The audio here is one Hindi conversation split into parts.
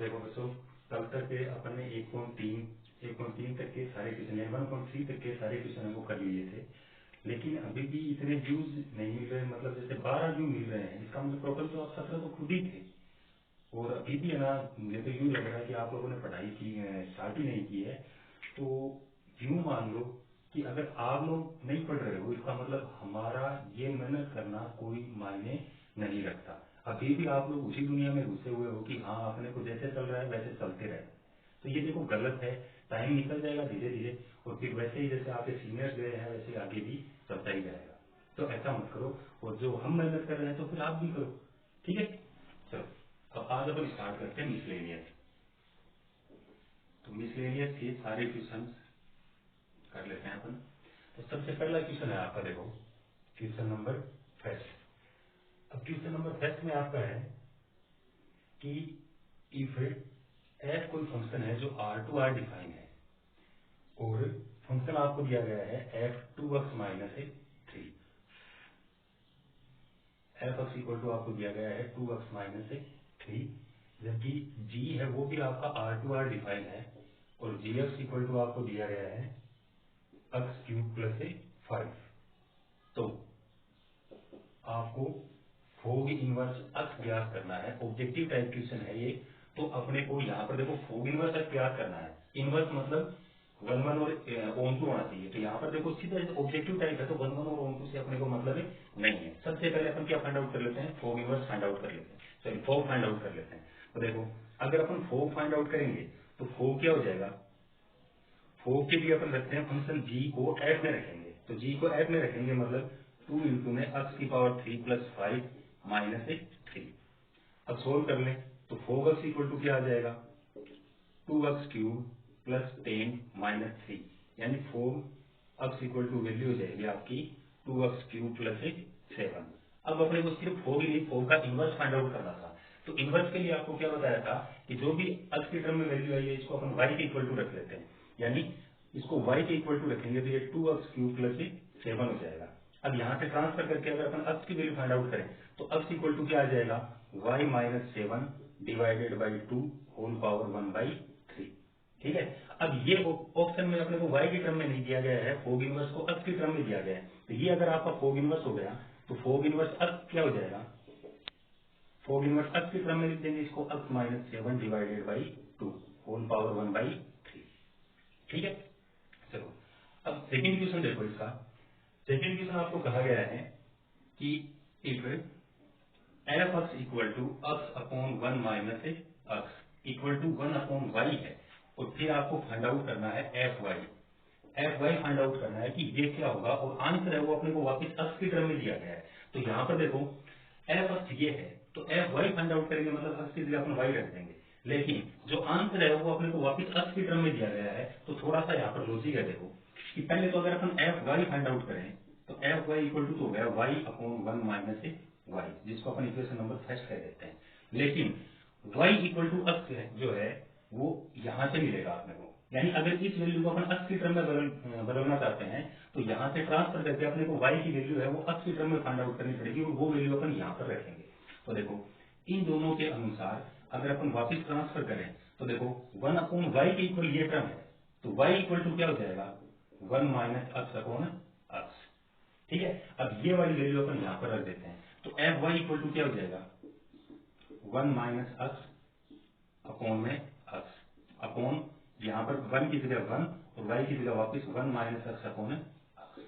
देखो बच्चों, कल तक के अपन ने 1.3 तक के सारे क्वेश्चन 1.3 तक के सारे क्वेश्चन हमको कर लिए थे, लेकिन अभी भी इतने व्यूज नहीं मिल रहे। मतलब जैसे 12 व्यू मिल रहे हैं, इसका मतलब टोटल तो आप 17 तो खुद ही थे। और अभी भी है ना, मुझे तो यूँ लग रहा है कि आप लोगों ने पढ़ाई की स्टार्ट ही नहीं की है। तो यूँ मान लो कि अगर आप लोग नहीं पढ़ रहे हो, इसका मतलब हमारा ये मेहनत करना कोई मायने नहीं रखता। अभी भी आप लोग उसी दुनिया में घुसे हुए हो कि हाँ अपने को जैसे चल रहा है वैसे चलते रहे। तो ये देखो गलत है। टाइम निकल जाएगा धीरे धीरे, और फिर वैसे ही जैसे आपके सीनियर्स गए हैं वैसे आगे भी चलता ही जाएगा। तो ऐसा मत करो, और जो हम मेहनत कर रहे हैं तो फिर आप भी करो। ठीक है, चलो अब आज अपन स्टार्ट करते हैं मिसलेनियस। तो मिसलेनियस के सारे क्वेश्चन कर लेते हैं अपन। तो सबसे पहला क्वेश्चन है आपका, देखो क्वेश्चन नंबर फर्स्ट। अब क्वेश्चन नंबर फर्स्ट में आपका है कि इफ एफ कोई फंक्शन है जो आर टू आर डिफाइन है, और फंक्शन आपको दिया गया है F two X minus 3। F x equal to आपको दिया गया है 2x माइनस 3, जबकि जी है वो भी आपका आर टू आर डिफाइन है, और जी एक्स इक्वल टू आपको दिया गया है एक्स क्यूब प्लस 5। तो आपको फोग इनवर्स एक्स ज्ञात करना है। ऑब्जेक्टिव टाइप क्वेश्चन है ये। तो अपने को यहाँ पर देखो फोग इनवर्स एक्स ज्ञात करना है। इनवर्स मतलब 1 1 और ऑन टू होना चाहिए। तो यहाँ पर देखो सीधा ऑब्जेक्टिव टाइप है, तो 1 1 और ऑन टू से अपने को मतलब नहीं है। सबसे पहले अपन क्या फाइंड आउट कर लेते हैं, फोग इनवर्स फाइंड आउट कर लेते हैं। चलिए फोग फाइंड आउट कर लेते हैं। तो देखो अगर अपन फोग फाइंड आउट करेंगे तो फोग क्या हो जाएगा, फोग के लिए अपन रखते हैं फंक्शन जी को एफ में रखेंगे। तो जी को एफ में रखेंगे मतलब 2 इंटू में एक्स की पावर 3 प्लस 5 माइनस 3। अब सोल्व कर लें तो फोग एक्स इक्वल टू क्या आ जाएगा, 2x क्यूब प्लस 10 माइनस 3, यानी fog X equal to value हो जाएगी आपकी 2x क्यूब प्लस 7। अब अपने को सिर्फ फोग ही नहीं, फोग का इनवर्स फाइंड आउट करना था। तो इनवर्स के लिए आपको क्या बताया था कि जो भी x के टर्म में वैल्यू आई है इसको अपन y के इक्वल टू रख लेते हैं, यानी इसको y के इक्वल टू रखेंगे तो ये 2x क्यूब प्लस 7 हो जाएगा। अब यहाँ से ट्रांसफर करके अगर अपन x की वैल्यू फाइंड आउट करें तो x इक्वल टू क्या आ जाएगा, y minus 7 divided by 2 whole power 1/3। ठीक है, अब ये ऑप्शन में अपने को y के टर्म में नहीं दिया गया है, फोग इनवर्स को x के टर्म में दिया गया है। तो ये अगर आपका फोग इनवर्स हो गया तो फोग इनवर्स x क्या हो जाएगा, फोग इनवर्स x के टर्म में लिख देंगे इसको x minus 7 divided by 2 whole power 1/3। ठीक है, चलो अब सेकेंड क्वेश्चन देखो इसका। सेकेंड क्वेश्चन आपको कहा गया है कि if F x equal to X upon 1 minus X equal to 1 upon Y है, और फिर आपको फाइंड आउट करना है F Y. F Y find out करना है कि ये क्या होगा, और आंसर है वो अपने को वापस एक्स की टर्म में दिया गया है। तो यहाँ पर देखो एफ एक्स ये है, तो एफ वाई फाइंड आउट करेंगे मतलब एक्स की जगह अपन वाई रख देंगे, लेकिन जो आंसर है वो अपने को वापस एक्स की टर्म में दिया गया है। तो थोड़ा सा यहाँ पर लॉजिक है देखो कि पहले तो अगर अपन एफ वाई फाइंड आउट करें तो एफ वाई इक्वल टू हो गया वाई अपॉन 1 माइनस वाई, जिसको अपन इक्वेशन नंबर फर्स्ट कह देते हैं। लेकिन वाई इक्वल टू एक्स जो है वो यहाँ से मिलेगा अपने को, यानी अगर इस वैल्यू को अपन एक्स की टर्म में बदलना चाहते हैं तो यहाँ से ट्रांसफर करके अपने को वाई की वैल्यू है वो एक्स की टर्म में फाइंड आउट करनी पड़ेगी, और वो वैल्यू अपन यहाँ पर रखेंगे। तो देखो इन दोनों के अनुसार अगर अपन वापिस ट्रांसफर करें तो देखो 1 अपॉन वाई के इक्वल ये टर्म है, तो वाई इक्वल टू क्या हो जाएगा 1 माइनस एक्स अपॉन एक्स। ठीक है, अब ये वाली वैल्यू अपन यहाँ पर रख देते हैं, तो एफ वाई इक्वल टू क्या हो जाएगा 1 माइनस एक्स अपॉन में एक्स अपॉन यहाँ पर 1 की जगह 1 और y की जगह वापस 1 माइनस एक्स अपॉन एक्स।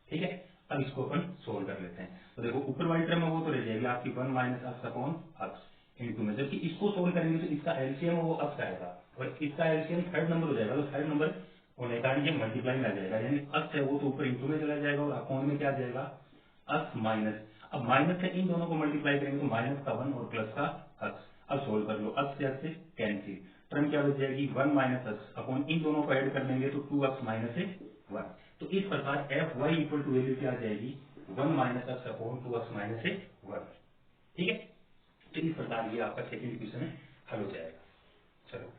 ठीक है, अब इसको अपन सोल्व कर लेते हैं। तो देखो ऊपर वाली टर्म में वो तो रह जाएगी आपकी 1 minus x upon x into में, जबकि इसको सोल्व करेंगे तो इसका एलसीएम वो एक्स आएगा, और इसका एलसीएम थर्ड नंबर हो जाएगा। तो थर्ड नंबर होने का ये मल्टीप्लाई में आ जाएगा, यानी एक्स है वो तो ऊपर इंटू में चला जाएगा और अपॉन में क्या आ जाएगा एक्स माइनस। अब माइनस से इन दोनों को मल्टीप्लाई करेंगे तो माइनस का 1 और प्लस का एक्स। अब सोल्व कर लो, एक्स से एक्स से कैंसिल, टर्म क्या बच जाएगी 1 माइनस एक्स अपॉन इन दोनों को ऐड कर लेंगे तो 2x माइनस 1। तो इस प्रकार F Y equal to value क्या आ जाएगी 1 minus x upon 2x minus 1। ठीक है, तो इस प्रकार ये आपका सेकंड क्वेश्चन हल हो जाएगा। चलो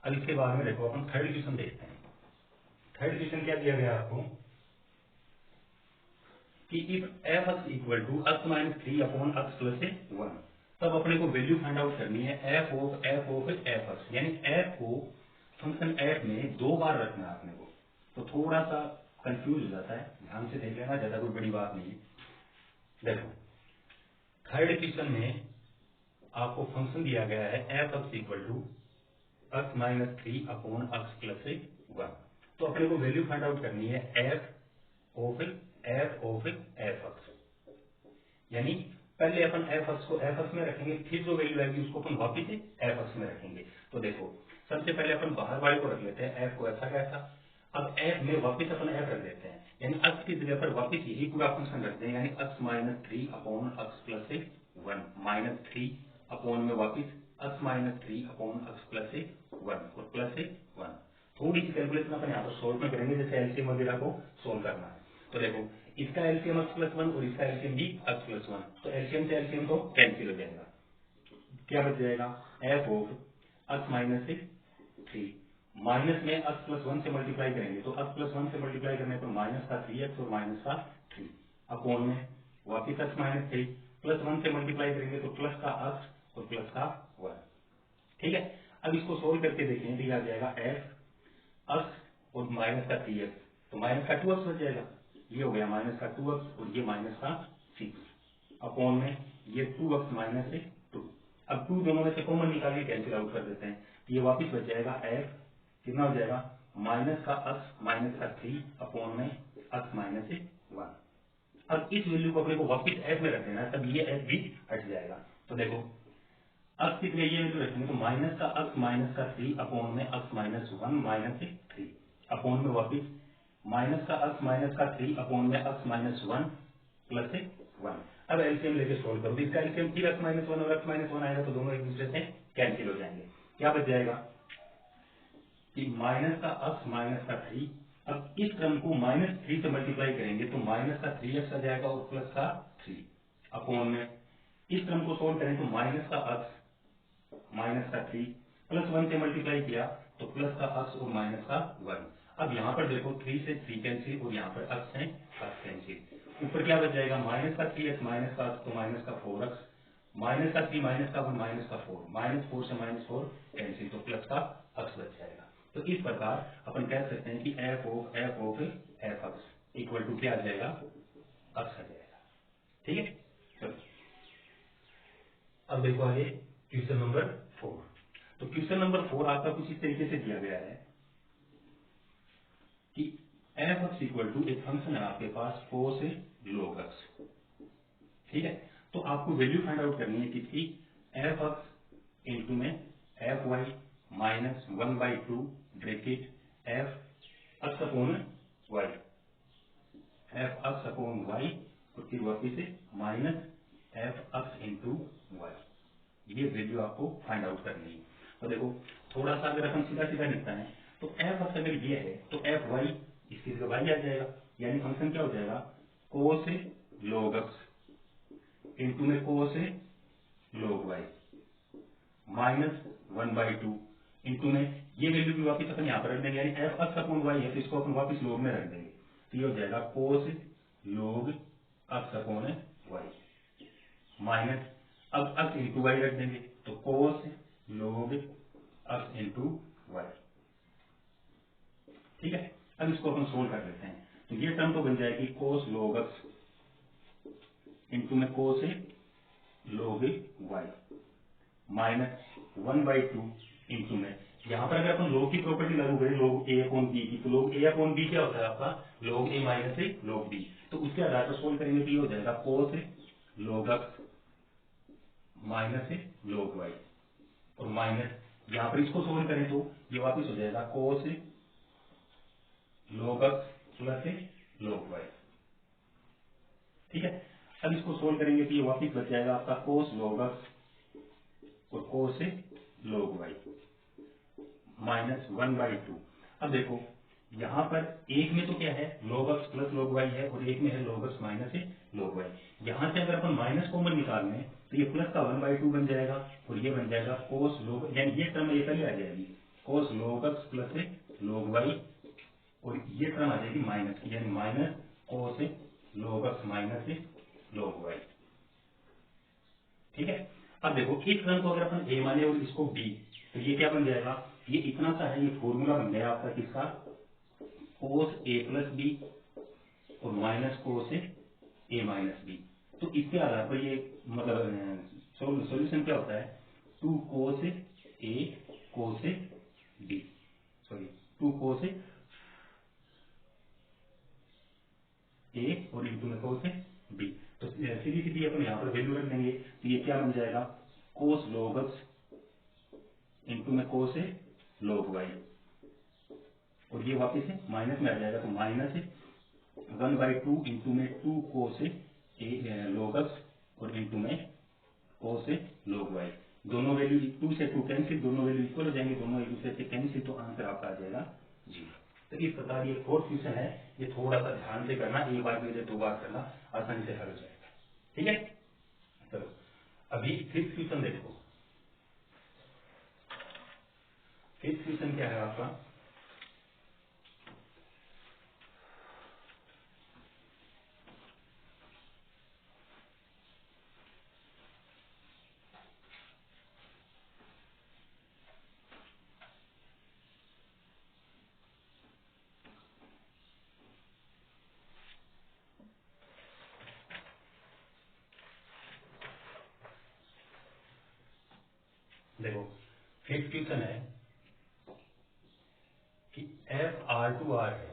अब इसके बाद में देखो अपन थर्ड क्वेश्चन देखते हैं। थर्ड क्वेश्चन क्या दिया गया आपको कि if F x equal to X minus 3 upon X plus 1। तब अपने को वैल्यू फाइंड आउट करनी है एफ ऑफ एफ एक्स, यानी एफ को फंक्शन एफ में 2 बार रखना है अपने को। तो थोड़ा सा कंफ्यूज हो जाता है, ध्यान से देख लेना, ज्यादा कोई बड़ी बात नहीं है। देखो थर्ड इक्वेशन में आपको फंक्शन दिया गया है F x equal to X minus 3 upon X plus 1। तो अपने को वैल्यू फाइंड आउट करनी है एफ ऑफ एफ एक्स, यानी पहले अपन एफ एक्स को एफ एक्स में रखेंगे, फिर जो वैल्यू आएगी उसको अपन वापिस एफ एक्स में रखेंगे। तो देखो सबसे पहले अपन बाहर वाले को रख लेते हैं, एफ को ऐसा कैसा, अब एफ में वापिस अपन एफ रख देते हैं, यानी एक्स की जगह पर वापिस यही पूरा फंक्शन रखते हैं, यानी x minus 3 upon X plus 1 minus 3 upon में वापिस x minus 3 upon X plus 1 और प्लस 1। थोड़ी सी कैलकुलेशन अपन यहाँ पर सोल्व में करेंगे, जैसे एलसीएम वगैरह को सोल्व करना है। तो देखो इसका एलसीएम एक्स प्लस 1 और इसका एलसीएम भी एक्स प्लस 1, तो एलसीएम से एलसीएम तो कैंसिल हो जाएगा। क्या बच जाएगा, F of x minus 3 minus में एक्स प्लस 1 से मल्टीप्लाई करेंगे, तो एक्स प्लस 1 से मल्टीप्लाई करने पर माइनस का 3x और माइनस का 3 अपॉन में वापिस एक्स माइनस 3 प्लस 1 से मल्टीप्लाई करेंगे तो प्लस का एक्स और प्लस का 1। ठीक है, अब इसको सोल्व करके देखें तो यह आ जाएगा एफ एक्स और माइनस का 3x, तो माइनस का 2x बच जाएगा, ये हो गया माइनस का 2x और ये माइनस का 6 अपॉन में ये 2x माइनस 2। अब 2 दोनों में से कॉमन निकाल के कैंसिल आउट कर देते हैं, तो ये वापिस बच जाएगा एफ, कितना हो जाएगा माइनस का x माइनस का 3 अपॉन में x माइनस 1। अब इस वैल्यू को अपने को वापिस एफ में रख देना है, तब ये एफ भी हट जाएगा। तो देखो x की जगह ये वैल्यू रखेंगे, तो माइनस का x माइनस का 3 अपॉन में x माइनस 1 माइनस 3 अपॉन में वापिस माइनस का x माइनस का 3 अपॉन में x माइनस 1 प्लस 1। अब एलसीएम लेके सोल्व करो, इसका एलसीएम फिर x माइनस 1 और x माइनस 1 आएगा, तो दोनों एक दूसरे से कैंसिल हो जाएंगे। क्या बच जाएगा कि माइनस का x माइनस का 3, अब इस टर्म को माइनस 3 से मल्टीप्लाई करेंगे तो माइनस का 3x आ जाएगा और प्लस का 3 अपॉन में इस टर्म को सोल्व करें तो माइनस का x माइनस का 3 प्लस 1 से मल्टीप्लाई किया तो प्लस का x और माइनस का 1। अब यहाँ पर देखो 3 से 3 कैंसिल और यहाँ पर x है x कैंसिल, ऊपर क्या बच जाएगा माइनस का 3x माइनस का x तो माइनस का 4x माइनस का 3 माइनस का 1 माइनस का 4 माइनस 4 से माइनस 4 कैंसिल, तो प्लस का x बच जाएगा। तो इस प्रकार अपन कह सकते हैं कि F of F x equal to क्या आ जाएगा, x आ जाएगा। ठीक है, चलो अब देखो आगे क्वेश्चन नंबर 4। तो क्वेश्चन नंबर 4 आपका कुछ इस तरीके से दिया गया है कि एफ एक्स इक्वल टू एक फंक्शन है आपके पास कोस log x। ठीक है, तो आपको वैल्यू फाइंड आउट करनी है किसकी, एफ एक्स इंटू में F Y minus 1/2 bracket F X upon Y, F X upon Y और फिर वापिस से minus F X into Y, ये वैल्यू आपको फाइंड आउट करनी है। तो देखो थोड़ा सा अगर अपन सीधा सीधा लिखते हैं तो एफ एक्स अगर ये है तो एफ वाई इसकी जगह वाई आ जाएगा, यानी फंक्शन क्या हो जाएगा कोस log x इंटू में कोस log y माइनस 1/2 इंटू में ये वैल्यू भी वापिस अपन यहाँ पर रख देंगे, यानी एफ एक्स अपॉन वाई है तो इसको अपन वापिस log में रख देंगे, तो ये हो जाएगा cos log x upon Y minus अब x इंटू वाई रख देंगे तो cos log x into Y. ठीक है, अब इसको अपन सोल्व कर लेते हैं, तो ये टर्म तो बन जाएगी कोस log x इंटू में कोस log y माइनस 1/2 इंटू में यहाँ पर अगर अपन log की प्रॉपर्टी लागू करें log a अपॉन b की, तो log a अपॉन b क्या होता है आपका log a minus log b, तो उसके आधार पर सोल्व करेंगे तो ये हो जाएगा cos log x minus log y और माइनस यहाँ पर इसको सोल्व करें तो ये वापिस हो जाएगा cos log x plus log y। ठीक है, अब इसको सोल्व करेंगे तो ये वापिस बच जाएगा आपका कोस log x और कोस log y माइनस 1/2। अब देखो यहाँ पर एक में तो क्या है log x plus log y है और एक में है log x minus log y, यहाँ से अगर अपन माइनस कॉमन निकाल लें तो ये प्लस का 1/2 बन जाएगा और ये बन जाएगा कोस log, यानी ये टर्म ये पहले आ जाएगी कोस log x plus log y और ये टर्म आ जाएगी माइनस की, यानी minus cos log x minus log y। ठीक है, अब देखो इस रन को अगर अपन ए माने और इसको बी, तो ये क्या बन जाएगा, ये इतना सा है, ये फॉर्मूला बन गया आपका किसका, कोस ए प्लस बी और माइनस कोस ए माइनस बी। तो इसके आधार पर ये मतलब सॉल्यूशन क्या होता है, 2 कोस ए कोस बी, सॉरी 2 कोस ए और इंटू में कोस बी। तो सीधी सीधी अपन यहाँ पर वैल्यू रख देंगे, तो ये क्या बन जाएगा, कोस लॉग एक्स इंटू में कोस लॉग वाई, और ये वापस से माइनस में आ जाएगा, तो माइनस 1/2 इंटू में 2 कोस ए लॉग एक्स और इंटू में कोस लॉग वाई। दोनों वैल्यू 2 से 2 कैंसिल, दोनों वैल्यू इक्वल हो जाएंगे, दोनों एक दूसरे से कैंसिल, तो आंसर आपका आ जाएगा 0। तो इस प्रकार ये फोर्थ क्वेश्चन है, ये थोड़ा सा ध्यान से करना, एक बार के लिए 2 बार करना, आसानी से हल हो जाएगा। ठीक है, चलो अभी फिफ्थ क्वेश्चन देखो। फिफ्थ क्वेश्चन क्या है आपका, देखो फिफ्थ क्वेश्चन है कि एफ आर टू आर है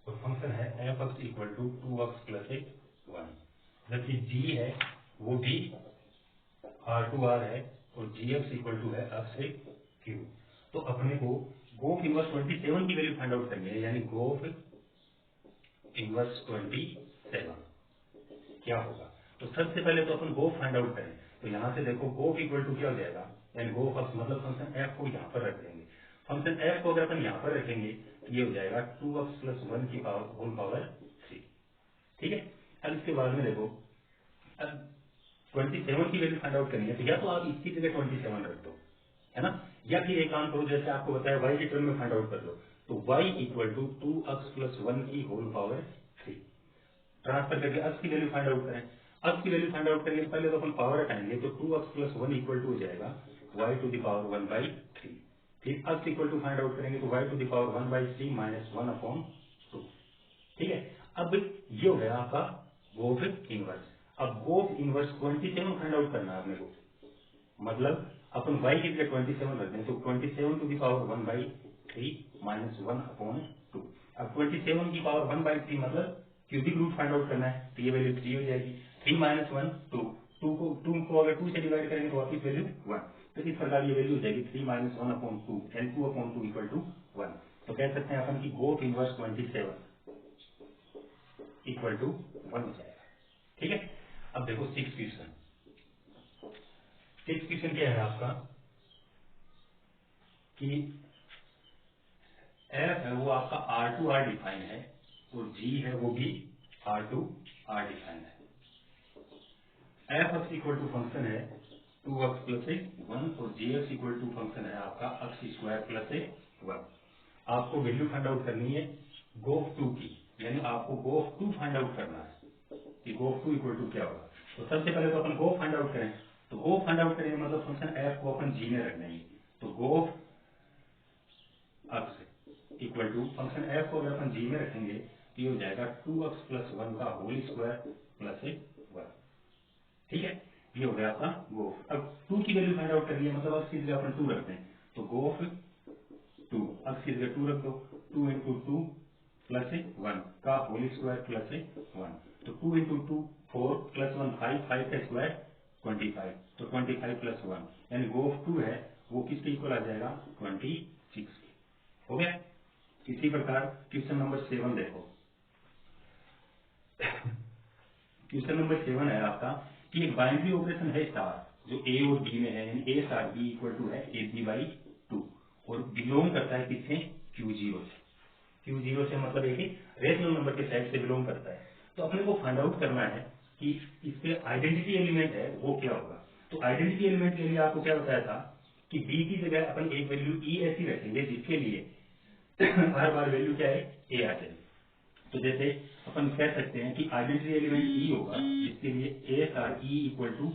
और फंक्शन है F x equal to 2x plus 1, जबकि जी है वो भी आर टू आर है और जी एक्स इक्वल टू है एक्स क्यू। तो अपने को गोफ इनवर्स 27 की वैल्यू फाइंड आउट करनी है, यानी गोफ इनवर्स 27 क्या होगा। तो सबसे पहले तो अपन गोफ फाइंड आउट करें, तो यहाँ से देखो गोफ इक्वल टू क्या हो जाएगा, यानी गोफ एक्स मतलब फंक्शन एफ को यहाँ पर रख देंगे। फंक्शन एफ को अगर अपन यहाँ पर रखेंगे तो ये हो जाएगा 2x प्लस 1 की पावर होल पावर 3। ठीक है, अब इसके बाद में देखो, अब 27 की वैल्यू फाइंड आउट करनी है, तो या तो आप इसकी जगह 27 रख दो, है ना, या फिर एक काम करो, जैसे आपको बताया y के टर्म में फाइंड आउट कर लो, तो y equal to 2x plus 1 की होल पावर 3 ट्रांसफर करके x की वैल्यू फाइंड आउट करें। x की वैल्यू फाइंड आउट करने से पहले तो अपन पावर हटाएंगे, तो 2x प्लस 1 इक्वल टू हो जाएगा y टू द पावर 1/3। फिर x equal to find out करेंगे, तो y to the power 1/3 minus 1/2। ठीक है, अब ये हो गया आपका गोफ इनवर्स। अब गोफ इनवर्स 27 फाइंड आउट करना है अपने को, मतलब अपन y की जगह 27 रख दें, तो 27 टू द पावर 1/3 माइनस 1/2। अब 27 की पावर 1/3 मतलब क्यूबिक रूट फाइंड आउट करना है, तो ये वैल्यू 3 हो जाएगी। 3 माइनस 1 2, 2 को अगर 2 से डिवाइड करेंगे तो वापिस वैल्यू 1। तो इस प्रकार ये वैल्यू हो जाएगी 3 माइनस 1/2 एंड 2/2 इक्वल टू 1। तो कह सकते हैं अपन की गोफ इनवर्स 27 इक्वल टू 1 हो जाएगा। ठीक है, अब देखो सिक्स क्वेश्चन। सिक्स क्वेश्चन क्या है आपका कि एफ है वो आपका आर टू आर डिफाइन है और जी है वो भी आर टू आर डिफाइन है। F x equal to function है 2x प्लस 1 और जी एक्स इक्वल टू फंक्शन है आपका एक्स स्क्वायर प्लस 1। आपको वैल्यू फाइंड आउट करनी है गोफ 2 की, यानी आपको गोफ 2 फाइंड आउट करना है कि गोफ 2 इक्वल टू क्या होगा। तो सबसे पहले तो अपन गोफ फाइंड आउट करें, तो गोफ फाइंड आउट करेंगे मतलब फंक्शन एफ को अपन जी में रख देंगे, तो gof X equal to function F को अगर अपन जी में रखेंगे तो ये हो जाएगा 2x प्लस 1 का होल स्क्वायर प्लस 1। ठीक है, ये हो गया आपका गोफ। अब 2 की वैल्यू फाइंड आउट करनी है, मतलब एक्स की जगह अपन 2 रखते हैं, तो गोफ 2 एक्स की जगह 2 रख दो, 2 इंटू 2 प्लस 1 का होल स्क्वायर प्लस 1। तो 2 इंटू 2 4 प्लस 1 5, 5 का स्क्वायर 25, तो 25 प्लस 1 यानी गोफ 2 है वो किसके इक्वल आ जाएगा 26। हो गया। इसी प्रकार क्वेश्चन नंबर 7 देखो। क्वेश्चन नंबर 7 है आपका कि एक बाइनरी ऑपरेशन है स्टार जो ए और बी में है, यानी ए स्टार बी इक्वल टू है ए बी बाई 2 और बिलोंग करता है किससे Q0 से। Q0 से मतलब एक रेशनल नंबर के सेट से बिलोंग करता है। तो अपने को फाइंड आउट करना है कि इसके आइडेंटिटी एलिमेंट है वो क्या होगा। तो आइडेंटिटी एलिमेंट के लिए आपको क्या बताया था कि बी की जगह अपन एक वैल्यू ई ऐसी रखेंगे जिसके लिए हर बार वैल्यू क्या है ए आ जाए। तो जैसे अपन कह सकते हैं कि आइडेंटिटी एलिमेंट ई होगा जिसके लिए ए star E equal to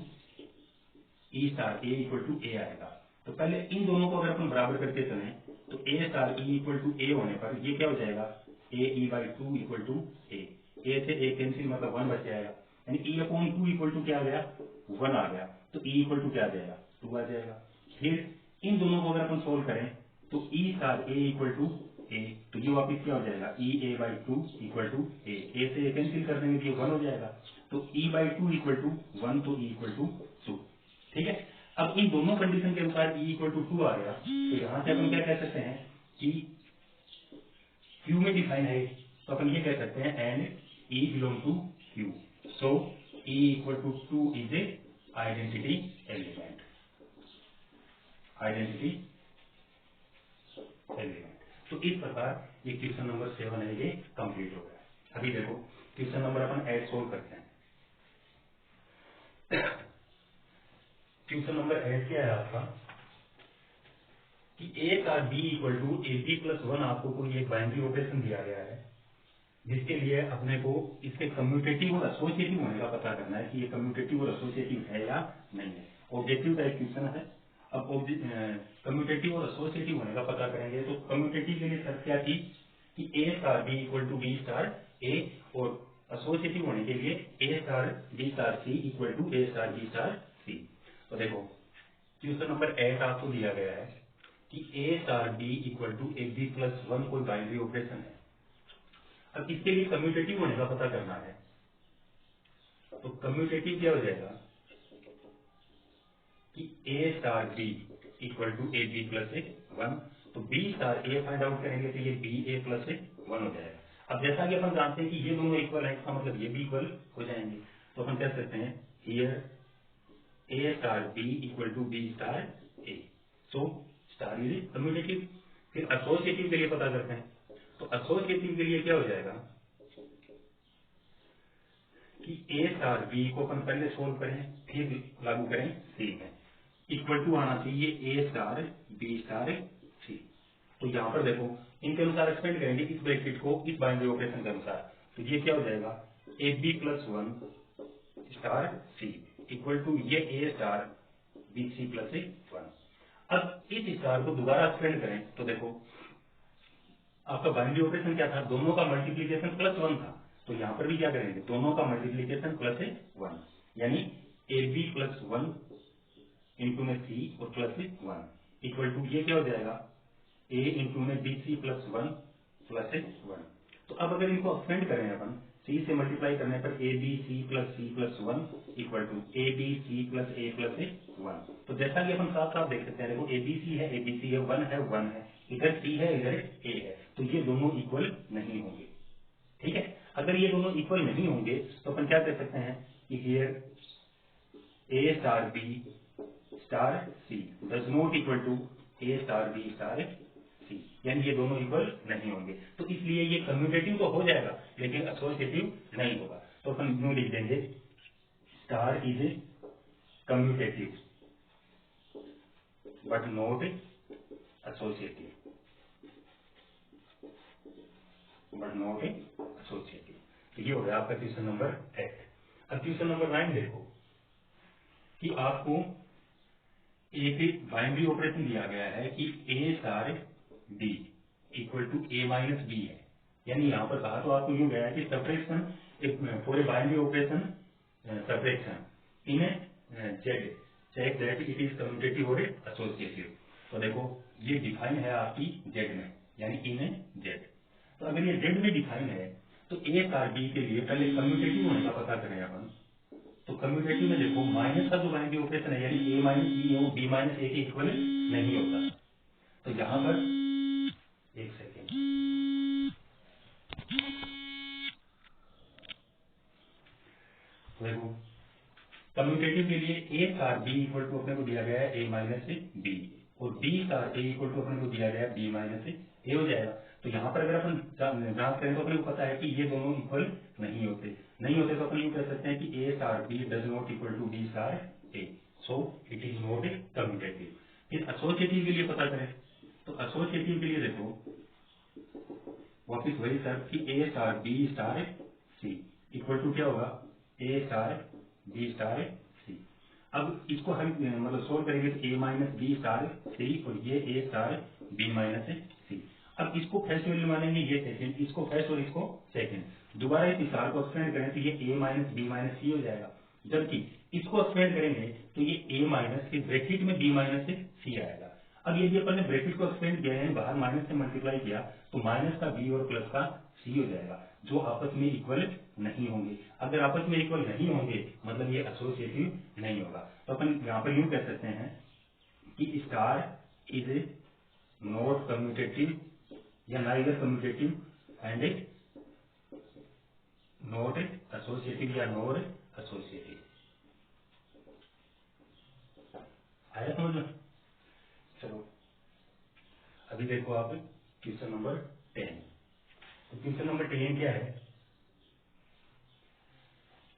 E star A equal to A आएगा। तो पहले इन दोनों को अगर अपन बराबर करके चलें तो ए star E equal to A होने पर ये क्या हो जाएगा, A E by two equal to A से ए कैंसिल मतलब 1 बच जाएगा, यानी E upon two equal to क्या आ गया, 1 आ गया। तो ई इक्वल टू क्या आ जाएगा, 2 आ जाएगा। फिर इन दोनों को अगर अपन सोल्व करें तो ई स्टार ए इक्वल टू ए, तो ये वापिस क्या हो जाएगा, ई ए by two equal to A से ए कैंसिल कर देंगे तो ये 1 हो जाएगा। तो ई बाई टू इक्वल टू 1, तो ई इक्वल टू 2। ठीक है, अब इन दोनों कंडीशन के अनुसार ई इक्वल टू 2 आ गया, तो यहाँ से अपन क्या कह सकते हैं कि क्यू में डिफाइन है, तो अपन ये कह सकते हैं and E belong to Q, so E equal to 2 is a identity element, identity element. तो इस प्रकार ये क्वेश्चन नंबर 7 है, ये कंप्लीट हो गया। अभी देखो क्वेश्चन नंबर अपन 8 सोल्व करते हैं। क्वेश्चन नंबर 8 क्या है आपका कि ए का b equal to A B plus 1, आपको कोई एक बाइनरी ऑपरेशन दिया गया है जिसके लिए अपने को इसके कम्यूटेटिव और एसोसिएटिव होने का पता करना है कि ये कम्यूटेटिव और एसोसिएटिव है या नहीं है। ऑब्जेक्टिव का एक क्वेश्चन है। अब कम्यूटेटिव और एसोसिएटिव होने का पता करेंगे तो कम्यूटेटिव के लिए शर्त क्या थी कि A star B equal to B star A, और एसोसिएटिव होने के लिए ए star B star C equal to A star B star C. तो देखो क्वेश्चन नंबर 8 आपको दिया गया है कि A star B equal to A B plus 1 कोई बाइनरी ऑपरेशन है। अब इसके लिए कम्यूटेटिव होने का पता करना है, तो कम्यूटेटिव क्या हो जाएगा कि A star B equal to A B plus 1, तो बी स्टार ए फाइंड आउट करेंगे तो ये बी ए प्लस 1 हो जाएगा। अब जैसा कि अपन जानते हैं कि ये दोनों इक्वल है, इसका मतलब ये भी इक्वल हो जाएंगे, तो हम कह सकते हैं here A star B equal to B star A, so star is commutative. फिर एसोसिएटिव के लिए पता करते हैं, तो एसोसिएटिव के लिए क्या हो जाएगा कि ए स्टार बी को अपन पहले सोल्व करें फिर लागू करें सी में, इक्वल टू आना चाहिए ए स्टार बी स्टार सी। तो यहाँ पर देखो इनके अनुसार एक्सपेंड करेंगे इस ब्रैकेट को इस बाइनरी ऑपरेशन के अनुसार, तो ये क्या हो जाएगा a B plus 1 star C equal to ये ए स्टार बी सी प्लस 1। अब इस स्टार को दोबारा एक्सपेंड करें तो देखो आपका बाइनरी ऑपरेशन क्या था, दोनों का मल्टीप्लीकेशन प्लस 1 था, तो यहाँ पर भी क्या करेंगे दोनों का मल्टीप्लीकेशन प्लस 1, यानी ए बी प्लस 1 इंटू में सी और प्लस 1 इक्वल टू ये क्या हो जाएगा ए इंटू में बी सी प्लस 1 प्लस 1। तो अब अगर इनको एक्सपेंड करें अपन सी से मल्टीप्लाई करने पर a b c plus 1 equal to A b c plus 1। तो जैसा कि अपन साफ साफ देख सकते हैं, देखो ए बी सी है 1 है, इधर सी है इधर ए है, तो ये दोनों इक्वल नहीं होंगे। ठीक है, अगर ये दोनों इक्वल नहीं होंगे तो अपन क्या कह सकते हैं कि here A star B star C does not equal to A star B star C, यानी ये दोनों इक्वल नहीं होंगे। तो इसलिए ये कम्यूटेटिव तो हो जाएगा लेकिन एसोसिएटिव नहीं होगा। तो अपन यूं लिख देंगे star is a commutative but not associative, but not associative. तो ये हो गया आपका क्वेश्चन नंबर 8। अब क्वेश्चन नंबर 9 देखो कि आपको एक बाइनरी ऑपरेशन दिया गया है कि A star B equal to A minus B है, यानी यहाँ पर कहा तो आपको यूं गया है कि subtraction for a binary operation subtraction in Z check that it is commutative और एसोसिएटिव। तो देखो ये डिफाइन है आपकी जेड में, यानी इन जेड। तो अगर ये जेड में डिफाइन है तो ए स्टार बी के लिए पहले कम्यूटेटिव होने का पता करें अपन। तो कम्यूटेटिव में देखो माइनस का जो बाइनरी ऑपरेशन है यानी ए माइनस बी है वो बी माइनस ए के इक्वल नहीं होता। तो यहाँ पर एक सेकेंड, देखो कम्यूटेटिव के लिए ए स्टार बी इक्वल टू अपने को दिया गया है ए माइनस बी, और b star A equal to अपने को दिया गया है बी माइनस ए हो जाएगा। तो यहाँ पर अगर अपन जांच करें तो अपने को पता है कि ये दोनों इक्वल नहीं होते, तो अपन ये कह सकते हैं कि A star B does not equal to B star A, so it is not a commutative. इस एसोसिएटिव के लिए पता करें तो एसोसिएटिव के लिए देखो वापिस वही सर कि A star B star C equal to क्या होगा A star B star C. अब इसको हम मतलब सोल्व करेंगे तो A minus B star C और ये ए स्टार बी माइनस सी। अब इसको फर्स्ट वैल्यू मानेंगे ये सेकंड, इसको फर्स्ट और इसको सेकंड। दोबारा इस स्टार को एक्सपेंड करें तो ये ए माइनस बी माइनस सी हो जाएगा, जबकि इसको एक्सपेंड करेंगे तो ये ए माइनस फिर ब्रैकेट में बी माइनस सी आएगा। अब यदि अपन ने ब्रैकेट को एक्सपेंड किया है बाहर माइनस से मल्टीप्लाई किया तो माइनस का बी और प्लस का सी हो जाएगा, जो आपस में इक्वल नहीं होंगे। अगर आपस में इक्वल नहीं होंगे मतलब ये एसोसिएटिव नहीं होगा। तो अपन यहाँ पर यूं कह सकते हैं कि स्टार इज नॉट कम्यूटेटिव या neither commutative and not associative या नॉर एसोसिएटिव। आया समझ में? चलो अभी देखो आप क्वेश्चन नंबर 10। तो क्वेश्चन नंबर 10 क्या है,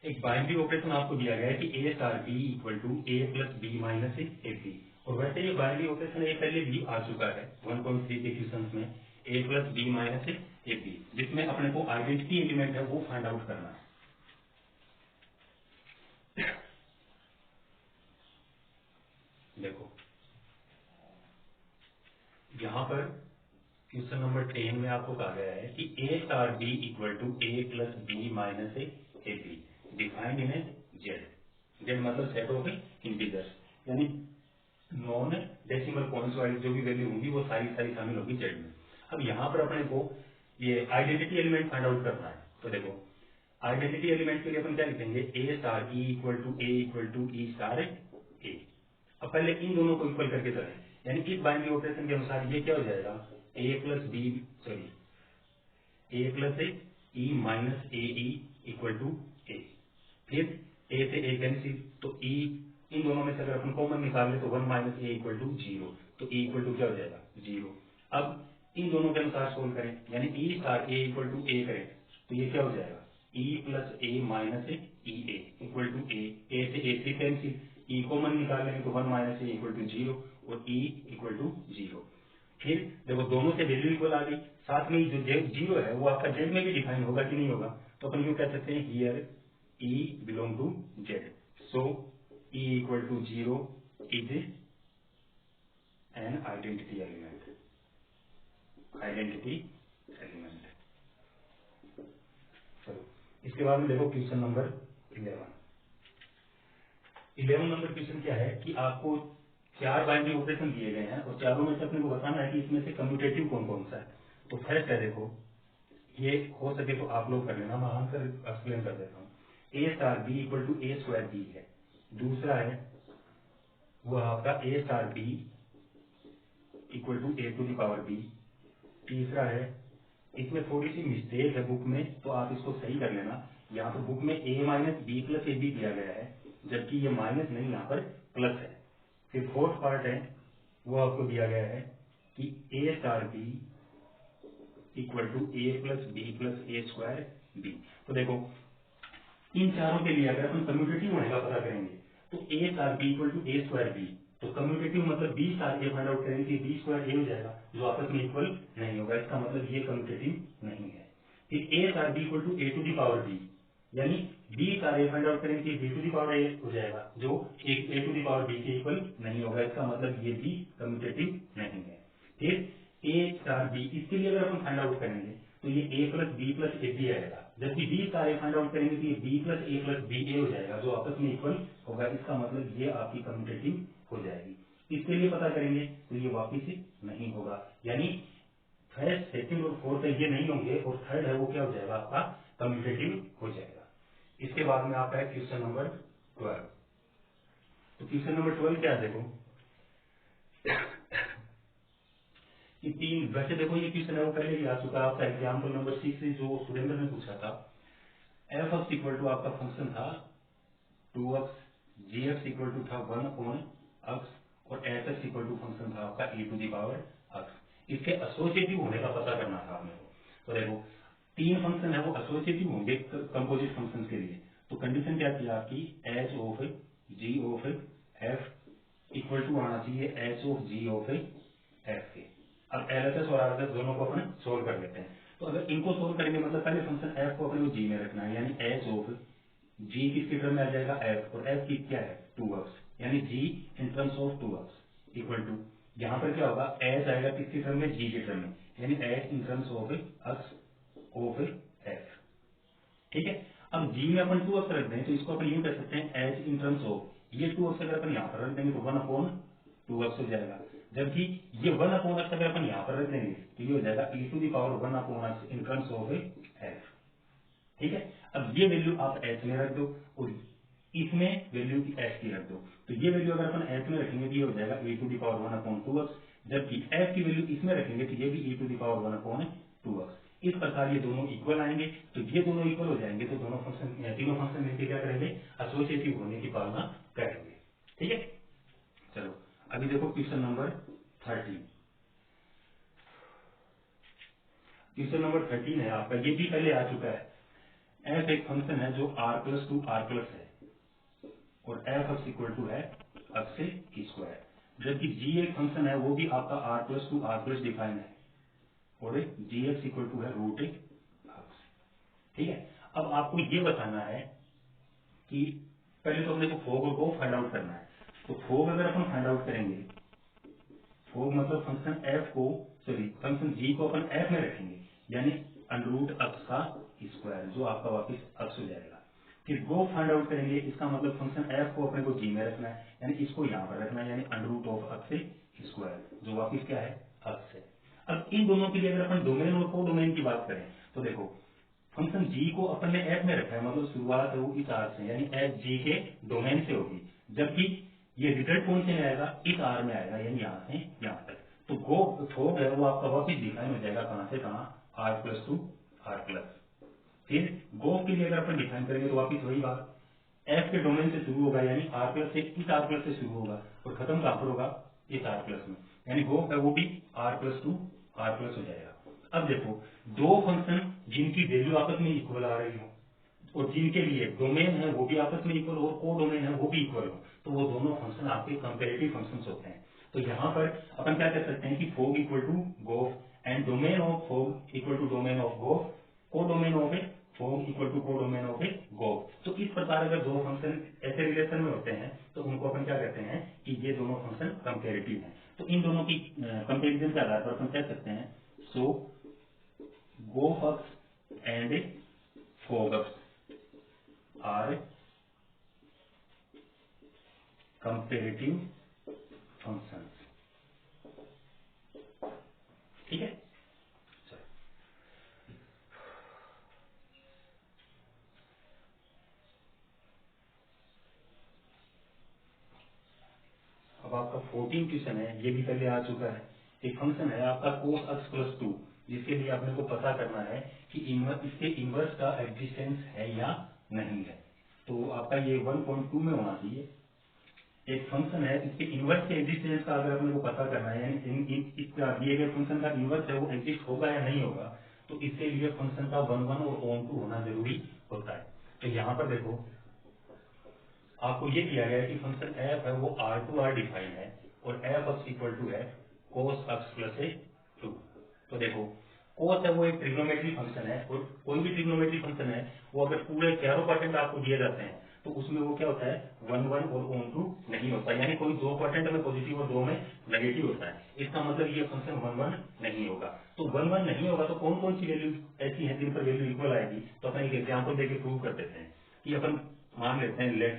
एक बाइनरी ऑपरेशन आपको दिया गया है कि A star B equal to A plus B minus A B. और वैसे ये बाइनरी ऑपरेशन ये पहले भी आ चुका है 1.3 के क्वेश्चन में, A plus B minus A B, जिसमें अपने को आइडेंटिटी एलिमेंट है वो फाइंड आउट करना है। देखो यहाँ पर क्वेश्चन नंबर 10 में आपको कहा गया है कि A star B equal to A plus B minus A B defined in A Z. Z मतलब सेट ऑफ इंटीजर्स, यानी नॉन डेसिमल पॉइंट्स वाली जो भी वैल्यू होंगी वो सारी सारी शामिल होगी जेड में। अब यहाँ पर अपने को ये आइडेंटिटी एलिमेंट फाइंड आउट करना है। तो देखो आइडेंटिटी एलिमेंट के लिए अपन क्या लिखेंगे, A star E equal to E star A. अब पहले इन दोनों को इक्वल करके चलें, यानी इस बाइनरी ऑपरेशन के अनुसार ये क्या हो जाएगा, A plus B sorry A plus E minus A equal to A. फिर ए से ए कैंसिल तो ई, इन दोनों में से अगर अपन कॉमन निकाल ले तो 1 minus A equal to zero, तो ई इक्वल टू क्या हो जाएगा जीरो। अब इन दोनों के अनुसार सोल्व करें, यानी E star A equal to A करें तो ये क्या हो जाएगा, E plus A minus E A equal to A से ए से कैंसिल, ई कॉमन निकाल लेंगे तो 1 minus A equal to zero और ई इक्वल टू जीरो। फिर देखो दोनों से वैल्यू इक्वल आ गई, साथ में जो जीरो है वो आपका जेड में भी डिफाइन होगा कि नहीं होगा। तो अपन यूं कह सकते हैं here e belong to Z, so E equal to zero is an identity element. Identity element. चलो इसके बाद में देखो क्वेश्चन नंबर 11। 11 नंबर क्वेश्चन क्या है कि आपको चार बाइनरी ऑपरेशन दिए गए हैं और चारों में से अपने को बताना है कि इसमें से कम्यूटेटिव कौन कौन सा है। तो फर्स्ट है देखो, ये हो सके तो आप लोग कर लेना, मैं आंसर एक्सप्लेन कर देता हूँ। A star B equal to A square B है। दूसरा है वो आपका A star B equal to A to the power B. तीसरा है, इसमें थोड़ी सी मिस्टेक है बुक में तो आप इसको सही कर लेना, यहाँ पर बुक में A minus B plus A B दिया गया है जबकि ये माइनस नहीं यहाँ पर प्लस है। फिर फोर्थ पार्ट है वो आपको दिया गया है कि A star B equal to A plus A square B. तो देखो इन चारों के लिए अगर अपन कम्यूटेटिव होने का पता करेंगे तो ए star B equal to A square B, तो कम्यूटेटिव मतलब बी स्टार ए फाइंड आउट करेंगे कि बी स्क्वायर ए हो जाएगा जो आपस में इक्वल नहीं होगा, इसका मतलब ये कम्यूटेटिव नहीं है। फिर a star B equal to A to the power b, यानी बी स्टार ए फाइंड आउट करेंगे कि b to the power a हो जाएगा जो एक a to the power b के इक्वल नहीं होगा, इसका मतलब ये भी कम्यूटेटिव नहीं है। फिर ए स्टार बी, इसके लिए अगर अपन फाइंड आउट करेंगे तो ये ए प्लस ए बी आएगा, जबकि बी स्टार ए फाइंड आउट करेंगे तो ये बी प्लस बी ए हो जाएगा जो आपस में इक्वल होगा, इसका मतलब ये आपकी कम्यूटेटिव हो जाएगी। इसके लिए पता करेंगे तो ये वापिस नहीं होगा, यानी फर्स्ट सेकंड और फोर्थ ये नहीं होंगे और थर्ड है वो क्या हो जाएगा आपका कम्यूटेटिव हो जाएगा। इसके बाद में आपका है क्वेश्चन नंबर 12। तो क्वेश्चन नंबर 12 क्या है देखो, ये तीन, वैसे देखो ये क्वेश्चन है वो पहले भी आ चुका है आपका एग्जाम्पल नंबर 6 से जो सुरेंद्र ने पूछा था। एफ एक्स इक्वल टू आपका फंक्शन था 2x, g x equal to था 1 अपॉन x और f x equal to function था आपका e to the power x। इसके एसोसिएटिव होने का पता करना था आपने को। तो देखो तीन फंक्शन है वो एसोसिएटिव होंगे कंपोजिट फंक्शन के लिए। तो कंडीशन क्या थी आपकी, h of g of f equal to आना चाहिए h of g of f के। अब एलएचएस और आरएचएस दोनों को अपन सोल्व कर लेते हैं। तो अगर इनको सोल्व करेंगे मतलब पहले फंक्शन एफ को अपने को जी में रखना है, यानी एच ऑफ जी किसकी टर्म में आ जाएगा एफ, और एफ की क्या है 2x, यानी g in terms of 2x equal to, यहाँ पर क्या होगा, एच आएगा किसकी टर्म में, g के टर्म में, यानी H in terms of x of f। ठीक है, अब g में अपन 2x रख दें तो इसको अपन यूं कर सकते हैं h इन टर्म्स ऑफ, ये 2x अगर अपन यहाँ पर रख देंगे तो 1/2x हो जाएगा, जबकि ये 1/x अगर अपन यहाँ पर रख देंगे तो ये हो जाएगा e⁻1/x in terms of f। ठीक है, अब ये वैल्यू आप h में रख दो और इसमें वैल्यू f की रख दो, तो ये वैल्यू अगर अपन h में रखेंगे तो ये हो जाएगा e⁻1/2x, जबकि f की वैल्यू इसमें रखेंगे तो ये भी e⁻1/2x। इस प्रकार ये दोनों इक्वल आएंगे, तो ये दोनों इक्वल हो जाएंगे तो दोनों फंक्शन, तीनों फंक्शन मिलकर क्या करेंगे, एसोसिएटिव होने की पालना करेंगे। ठीक है, चलो अभी देखो क्वेश्चन नंबर 13। क्वेश्चन नंबर 13 है आपका, ये भी पहले आ चुका है। f एक फंक्शन है जो r+2 r+ है और f इक्वल टू है x स्क्वायर, जबकि g एक फंक्शन है वो भी आपका r+2 r+ डिफाइन है और gx इक्वल टू है √x। ठीक है, अब आपको ये बताना है कि पहले तो अपने को फोग को फाइंड आउट करना है, तो फोग अगर अपन फाइंड आउट करेंगे, फोग मतलब फंक्शन f को, सॉरी फंक्शन g को अपन f में रखेंगे, यानी √x का स्क्वायर जो आपका वापिस x हो जाएगा। फिर गो फाइंड आउट करेंगे, इसका मतलब फंक्शन f को अपने को g में रखना है, यानी इसको यहाँ पर रखना है, यानी √x स्क्वायर जो वापिस क्या है, x है। अब इन दोनों के लिए अगर अपन डोमेन और को डोमेन की बात करें तो देखो फंक्शन g को अपन ने f में रखा है, मतलब शुरुआत है वो इस r से, यानी f g के डोमेन से होगी, जबकि ये रिजल्ट कौन से में आएगा, इस r में आएगा, यानी यहाँ से यहाँ तक। तो गो फोग है वो आपका वापिस डिफाइन हो जाएगा कहाँ से कहाँ, r+2 r+। फिर गो के लिए अगर अपन डिफाइन करेंगे तो वापिस वही बात, f के डोमेन से शुरू होगा, यानी r+ से इस r+ से शुरू होगा और खत्म कहाँ पर होगा, इस r+ में, यानी गो है वो भी r+2 r+ हो जाएगा। अब देखो दो फंक्शन जिनकी वैल्यू आपस में इक्वल आ रही हो और जिनके लिए डोमेन है वो भी आपस में इक्वल हो और को डोमेन है वो भी इक्वल हो, तो वो दोनों फंक्शन आपके कंपेरेटिव फंक्शंस होते हैं। तो यहाँ पर अपन क्या कर सकते हैं कि f o g equal to g o f and domain of f o g equal to domain of g o f, codomain of a f o g equal to codomain of a g o f. तो इस प्रकार अगर दो फंक्शन ऐसे रिलेशन में होते हैं तो उनको अपन क्या कहते हैं कि ये दोनों फंक्शन कंपेरेटिव हैं। तो इन दोनों की कंपेरिजन के आधार पर अपन कह सकते हैं, सो GoFux and Fogux are comparative functions। ठीक है, अब आपका 14 क्वेश्चन है, ये भी पहले आ चुका है। एक फंक्शन है आपका cos x+2, जिसके लिए आपने को पता करना है कि इसके इनवर्स का एग्जिस्टेंस है या नहीं है। तो आपका ये 1.2 में होना चाहिए। एक फंक्शन है, इसके इनवर्स के एग्जिस्टेंस का अगर अपने को पता करना है, यानी इसका दिए गए फंक्शन का इनवर्स है वो एग्जिस्ट होगा या नहीं होगा, तो इसके लिए फंक्शन का 1 और on2 होना जरूरी होता है। तो यहाँ पर देखो आपको ये दिया गया है कि फंक्शन f है वो r2r डिफाइन है और f इक्वल टू है cos x+2। तो देखो cos है वो एक ट्रिग्नोमेट्री फंक्शन है और कोई भी ट्रिग्नोमेट्री फंक्शन है वो अगर पूरे चारों क्वाड्रेंट आपको दिए जाते हैं तो उसमें वो क्या होता है, 1 और on2 नहीं होता, यानी कोई दो क्वाड्रेंट में पॉजिटिव और दो में नेगेटिव होता है। इसका मतलब ये फंक्शन 1 नहीं होगा। तो 1 नहीं होगा तो कौन कौन सी वैल्यू ऐसी है जिन पर वैल्यू इक्वल आएगी, तो अपन एक एग्जाम्पल देके प्रूव कर देते हैं कि अपन मान लेते हैं लेट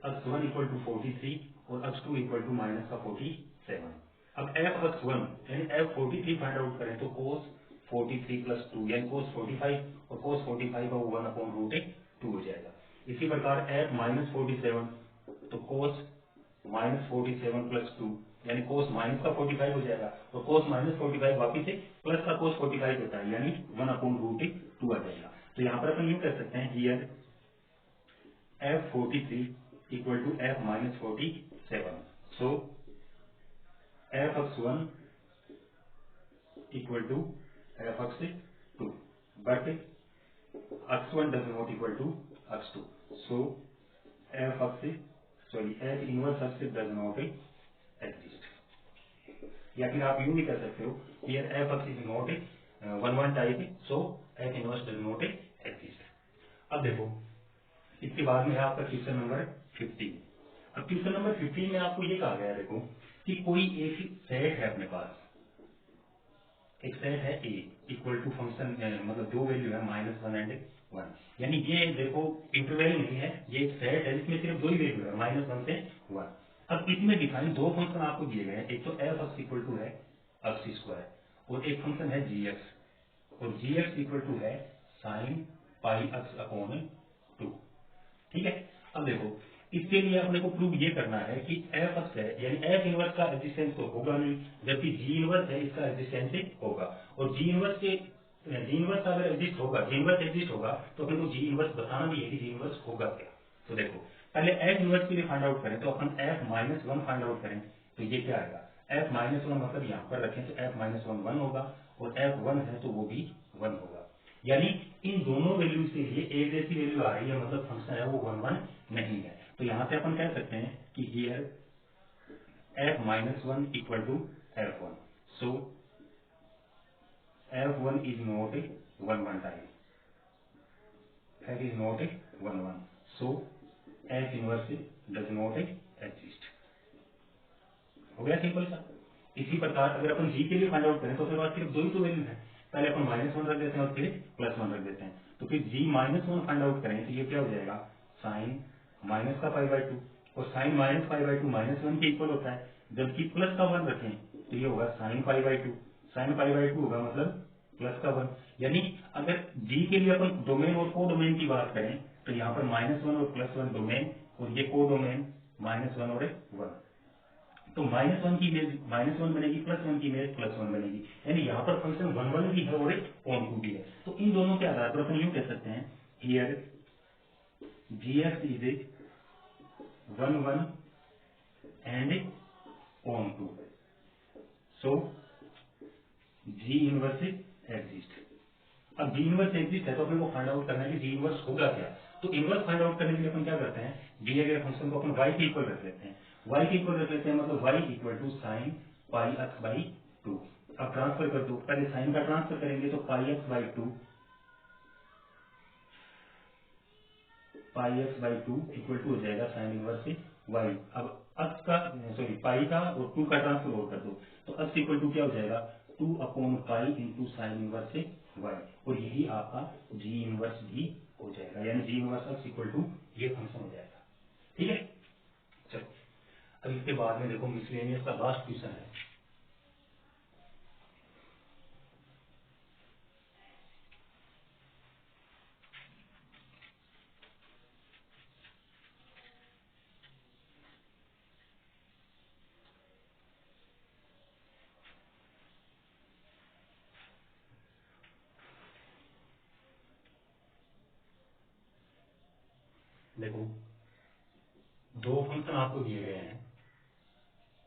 x1 इक्वल टू 43 और x2 इक्वल टू -47। अब f(x1) यानी f43 फाइंड आउट करें तो cos 43+2 यानी cos 45 और cos 45 का 1/√2 हो जाएगा। इसी प्रकार f-47 तो cos -47+2 यानी cos माइनस का 45 हो जाएगा, तो cos -45 वापिस से प्लस का cos 45 होता है, यानी 1/√2 आ जाएगा। तो यहाँ पर अपन यूँ कर सकते हैं, here f43 equal to f-47, so f(x1) equal to f(x2), but x1 does not equal to x2, so f inverse x does not exist। या फिर आप यूं भी कर सकते हो, here f(x) is not 1 type, so f inverse does not exist। अब देखो इसके बाद में है आपका क्वेश्चन नंबर 15। अब क्वेश्चन नंबर 15 में आपको ये कहा गया है, देखो कि कोई एक सेट है अपने पास, एक सेट है ए इक्वल टू फंक्शन, मतलब दो वैल्यू है -1 एंड 1, यानी ये देखो इंटरवल नहीं है, ये एक सेट है जिसमें सिर्फ दो ही वैल्यू है -1 से 1। अब इसमें डिफाइन दो फंक्शन आपको दिए गए हैं, एक तो एफ एक्स इक्वल टू है एक्स स्क्वायर और एक फंक्शन है जी एक्स, और जी एक्स इक्वल टू है साइन पाई एक्स अपॉन 2। ठीक है। अब देखो इसके लिए अपने को प्रूव ये करना है कि एफ एक्स है, यानी एफ इनवर्स का एग्जिस्टेंस तो होगा नहीं, जबकि जी इनवर्स है इसका एग्जिस्टेंस होगा। और जी इनवर्स के जी इनवर्स का अगर एग्जिस्ट होगा, जी इनवर्स एग्जिस्ट होगा तो अपने को जी इनवर्स बताना भी है कि जी इनवर्स होगा क्या। तो देखो पहले एफ इनवर्स के लिए फाइंड आउट करें, तो अपन एफ -1 फाइंड आउट करें, तो ये क्या आएगा, एफ -1 मतलब यहाँ पर रखें तो एफ -1 1 होगा, और एफ 1 है तो वो भी 1 होगा। यानी इन दोनों वैल्यूज के लिए एक जैसी वैल्यू आ रही है, मतलब फंक्शन है वो 1 1 नहीं है। तो यहां से अपन कह सकते हैं कि here f-1 equal to f1, so f1 is not a 1 1 type, f is not a 1 1, so f inverse does not exist. हो गया सिंपल सा। इसी प्रकार अगर अपन जी के लिए फाइंड आउट करें तो फिर बात सिर्फ दो ही तो वैल्यू है, पहले अपन -1 रख देते हैं और फिर +1 रख देते हैं, तो फिर जी -1 फाइंड आउट करें तो ये क्या हो जाएगा, साइन माइनस का π/2, और साइन -π/2 -1 के इक्वल होता है, जबकि प्लस का 1 रखें तो ये होगा साइन π/2, साइन π/2 होगा मतलब प्लस का 1। यानी अगर जी के लिए अपन डोमेन और को डोमेन की बात करें तो यहाँ पर -1 और +1 डोमेन, और ये को डोमेन -1 और 1, तो -1 की इमेज -1 बनेगी, +1 की इमेज +1 बनेगी, यानी यहाँ पर फंक्शन 1 1 भी है और एक ऑन 2 भी है। तो इन दोनों के आधार पर अपन यूं कह सकते हैं, here g x is a 1 1 and on 2, so g inverse exist. अब जी इनवर्स एग्जिस्ट है तो अपने को फाइंड आउट करना है कि जी इनवर्स होगा क्या। तो इनवर्स फाइंड आउट करने के लिए अपन क्या करते हैं, दिए गए फंक्शन को अपन y के इक्वल रख लेते हैं, y के इक्वल रख लेते हैं, मतलब y equal to sine pi x by 2। अब ट्रांसफर कर दो, पहले साइन का ट्रांसफर करेंगे तो पाई एक्स बाई 2 इक्वल टू हो जाएगा साइन इनवर्स y। अब x का सॉरी पाई का और 2 का ट्रांसफर और कर दो, तो x इक्वल टू क्या हो जाएगा, 2/पाई इंटू साइन इनवर्स y, और यही आपका जी इनवर्स भी हो जाएगा, यानी g inverse x equal to ये फंक्शन हो जाएगा। ठीक है। चलो अब इसके बाद में देखो मिसलेनियस का लास्ट क्वेश्चन है। देखो दो फंक्शन आपको दिए गए हैं,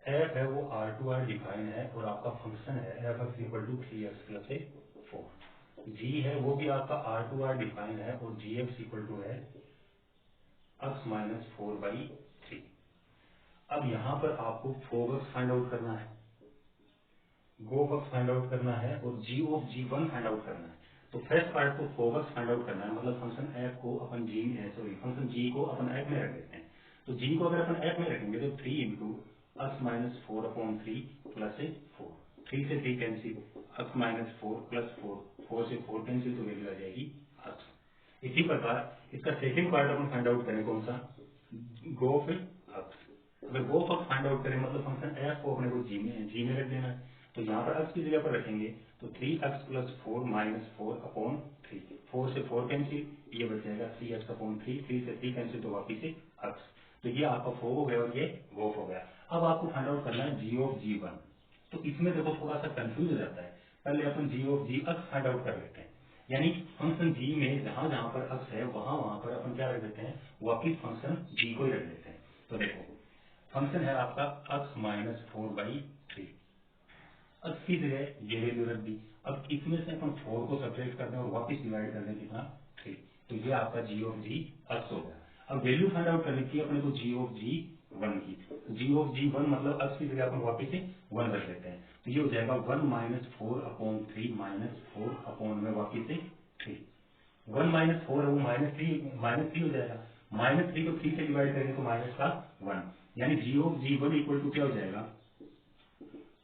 एफ है वो R2R डिफाइन है और आपका फंक्शन है F x equal to 3x plus 4। G है वो भी आपका R2R डिफाइन है और जी एक्स इक्वल टू है x माइनस 4/3। अब यहाँ पर आपको फोगक्स फाइंड आउट करना है, गोफक्स फाइंड आउट करना है और जी ऑफ जी1 फाइंड आउट करना है। तो फर्स्ट पार्ट को फोगक्स फाइंड आउट करना है, मतलब फंक्शन एफ को अपन जी सॉरी फंक्शन जी को अपन एफ में रख देते हैं। तो जी को अगर अपन एफ में रखेंगे तो 3 इंटू एक्स माइनस 4/3 प्लस 4, 3 से 3 कैंसिल, एक्स माइनस 4 प्लस 4 से 4 कैंसिल, तो वैल्यू आ जाएगी एक्स। इसी प्रकार इसका सेकंड पार्ट अपन फाइंड आउट करें, कौन सा, गोफ एक्स। अगर गोफ एक्स फाइंड आउट करें मतलब फंक्शन एफ को अपने को जी में रख देना है, तो यहाँ पर x की जगह पर रखेंगे तो 3x प्लस 4 माइनस 4/3, 4 से 4 कैंसिल, ये बच जाएगा 3x/3, 3 से 3 कैंसिल तो वापिस से x। तो ये आपका फोर हो गया और ये गोफ हो गया। अब आपको फाइंड आउट करना है जी ऑफ जी1। तो इसमें देखो थोड़ा सा कंफ्यूज हो जाता है, पहले अपन g of g x find out कर लेते हैं, यानी फंक्शन जी में जहां जहां पर x है वहां पर अपन क्या रख देते हैं, वापिस फंक्शन जी को ही रख देते हैं। तो देखो फंक्शन है आपका x माइनस 4/3, अब की जगह ये वैल्यू रख दी। अब इसमें से अपन 4 को सब्ट्रैक्ट कर दें और वापस डिवाइड कर दें कितना, 3, तो ये आपका जी ऑफ जी एक्स हो गया। अब वैल्यू फाइंड आउट करनी थी अपने को जी ऑफ जी 1 की, जी ऑफ जी 1 मतलब एक्स की जगह अपन वापस से 1 रख देते हैं, तो ये हो जाएगा 1 माइनस 4/3 माइनस 4 में वापिस से 3, 1 माइनस 4 है वो -3 हो जाएगा, -3 को 3 से डिवाइड करेंगे तो माइनस का 1, यानी g of g one equal to क्या हो जाएगा,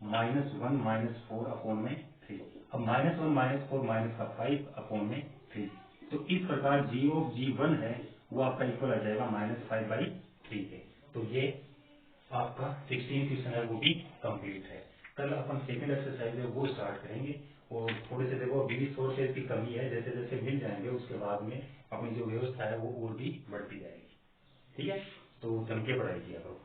-1 -4 अपॉन में 3। अब -1 -4 माइनस का 5 अपॉन में 3। तो इस प्रकार जी ऑफ जी वन है वो आपका इक्वल आ जाएगा -5/3 के। तो ये आपका 16 क्वेश्चन है वो भी कंप्लीट है। कल अपन सेकंड एक्सरसाइज है वो स्टार्ट करेंगे और थोड़े से देखो अभी भी सोर्सेज की कमी है, जैसे जैसे मिल जाएंगे उसके बाद में अपनी जो व्यवस्था है वो और भी बढ़ती जाएगी। ठीक है, तो जम के पढ़ाई किया करो।